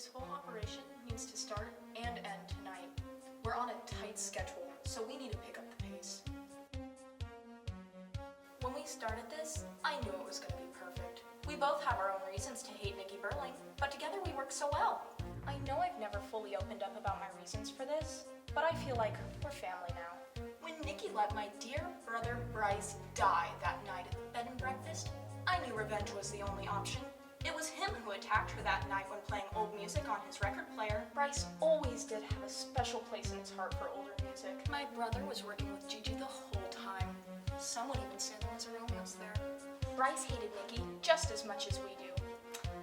This whole operation needs to start and end tonight. We're on a tight schedule, so we need to pick up the pace. When we started this, I knew it was going to be perfect. We both have our own reasons to hate Nikki Burling, but together we work so well. I know I've never fully opened up about my reasons for this, but I feel like we're family now. When Nikki let my dear brother Bryce die that night at the bed and breakfast, I knew revenge was the only option. It was him who attacked her that night when playing old music on his record player. Bryce always did have a special place in his heart for older music. My brother was working with Gigi the whole time. Some would even say there was a romance there. Bryce hated Nikki just as much as we do.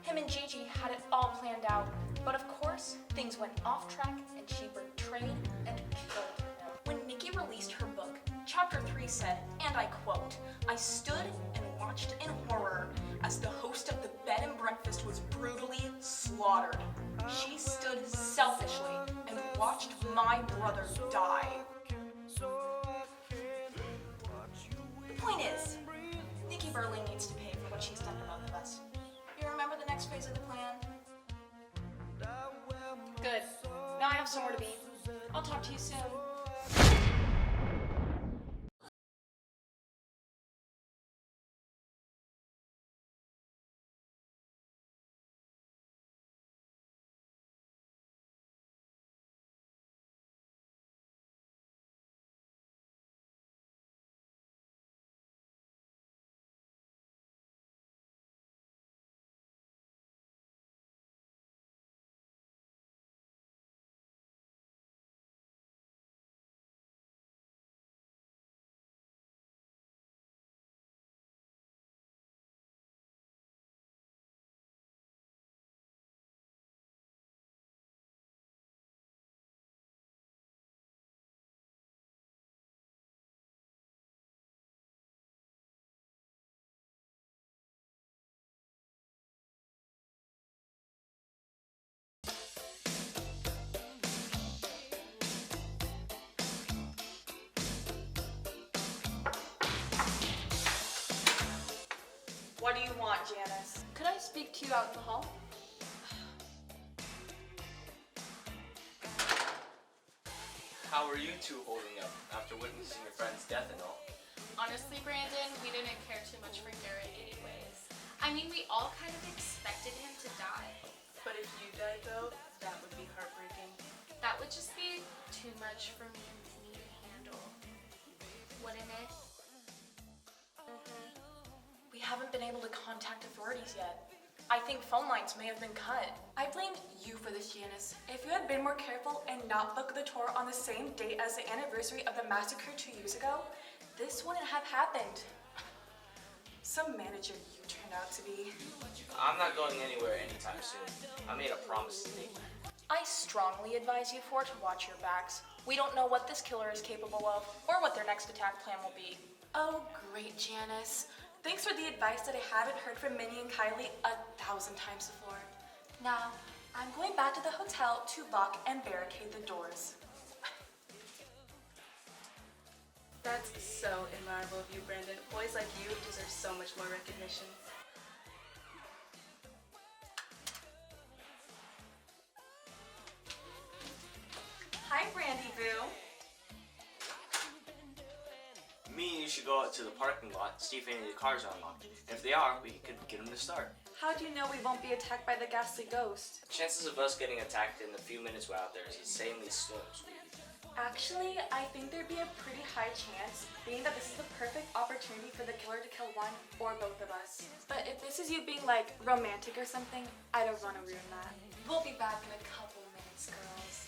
Him and Gigi had it all planned out, but of course, things went off track and she betrayed and killed him. When Nikki released her book, Chapter 3 said, and I quote, "I stood and watched in horror as the host of the bed and breakfast was brutally slaughtered. She stood selfishly and watched my brother die." The point is, Nikki Burling needs to pay for what she's done to both of us. You remember the next phase of the plan? Good. Now I have somewhere to be. I'll talk to you soon. What do you want, Janice? Could I speak to you out in the hall? How are you two holding up after witnessing your friend's death and all? Honestly, Brandon, we didn't care too much for Garrett anyways. I mean, we all kind of expected him to die. But if you died though, that would be heartbreaking. That would just be too much for me and me to handle. Wouldn't it? We haven't been able to contact authorities yet. I think phone lines may have been cut. I blamed you for this, Janice. If you had been more careful and not booked the tour on the same date as the anniversary of the massacre 2 years ago, this wouldn't have happened. Some manager you turned out to be. I'm not going anywhere anytime soon. I made a promise to Nikki. I strongly advise you four to watch your backs. We don't know what this killer is capable of, or what their next attack plan will be. Oh, great, Janice. Thanks for the advice that I haven't heard from Minnie and Kylie 1,000 times before. Now, I'm going back to the hotel to lock and barricade the doors. That's so admirable of you, Brandon. Boys like you deserve so much more recognition. Hi, Brandy Boo. Me and you should go out to the parking lot, see if any of the cars are unlocked. And if they are, we could get them to start. How do you know we won't be attacked by the Ghastly Ghost? Chances of us getting attacked in the few minutes we're out there is insanely slim, sweetie. Actually, I think there'd be a pretty high chance, being that this is the perfect opportunity for the killer to kill one or both of us. But if this is you being like romantic or something, I don't want to ruin that. We'll be back in a couple minutes, girls.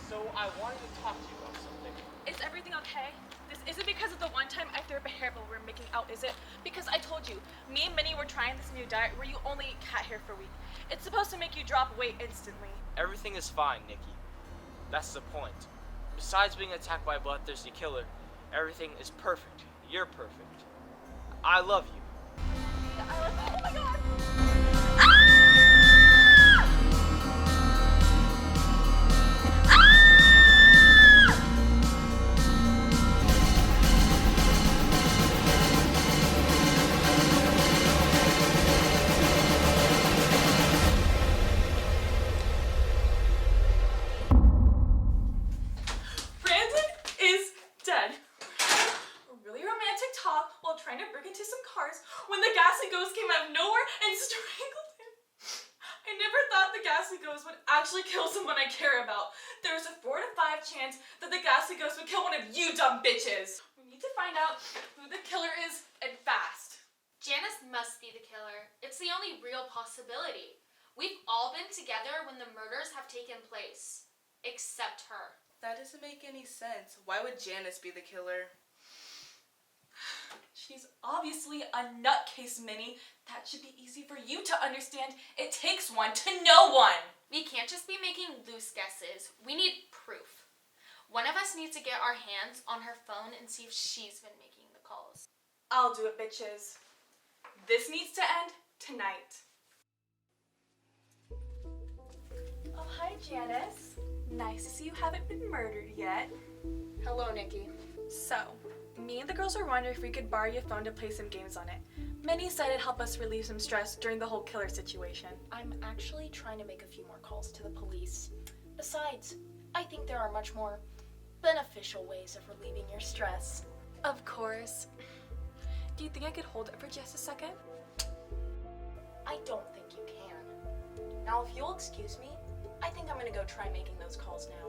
So I wanted to talk to you about something. Is everything okay? This isn't because of the one time I threw up a hair while we were making out, is it? Because I told you, me and Minnie were trying this new diet where you only eat cat hair for a week. It's supposed to make you drop weight instantly. Everything is fine, Nikki. That's the point. Besides being attacked by a bloodthirsty killer, everything is perfect. You're perfect. I love you. Oh my god! cars when the Ghastly Ghost came out of nowhere and strangled him. I never thought the Ghastly Ghost would actually kill someone I care about. There's a 4 to 5 chance that the Ghastly Ghost would kill one of you dumb bitches. We need to find out who the killer is and fast. Janice must be the killer. It's the only real possibility. We've all been together when the murders have taken place. Except her. That doesn't make any sense. Why would Janice be the killer? She's obviously a nutcase, Minnie. That should be easy for you to understand. It takes one to know one. We can't just be making loose guesses. We need proof. One of us needs to get our hands on her phone and see if she's been making the calls. I'll do it, bitches. This needs to end tonight. Oh, hi, Janice. Nice to see you haven't been murdered yet. Hello, Nikki. So, me and the girls were wondering if we could borrow your phone to play some games on it. Minnie said it'd help us relieve some stress during the whole killer situation. I'm actually trying to make a few more calls to the police. Besides, I think there are much more beneficial ways of relieving your stress. Of course. Do you think I could hold it for just a second? I don't think you can. Now, if you'll excuse me, I think I'm gonna go try making those calls now.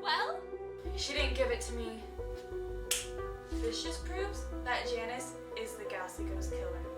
Well? She didn't give it to me. This just proves that Janice is the Ghastly Ghost killer.